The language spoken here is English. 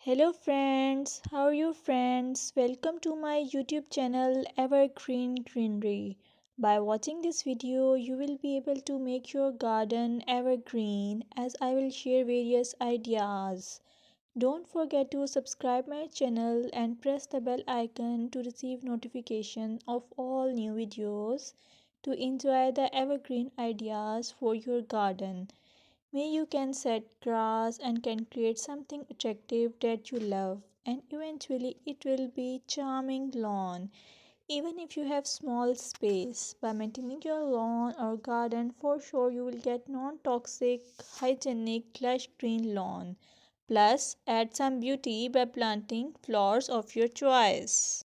Hello friends, how are you friends? Welcome to my YouTube channel Evergreen Greenery. By watching this video, you will be able to make your garden evergreen as I will share various ideas. Don't forget to subscribe my channel and press the bell icon to receive notification of all new videos to enjoy the evergreen ideas for your garden. May you can set grass and can create something attractive that you love and eventually it will be charming lawn even if you have small space. By maintaining your lawn or garden, for sure you will get non-toxic, hygienic, lush green lawn. Plus, add some beauty by planting flowers of your choice.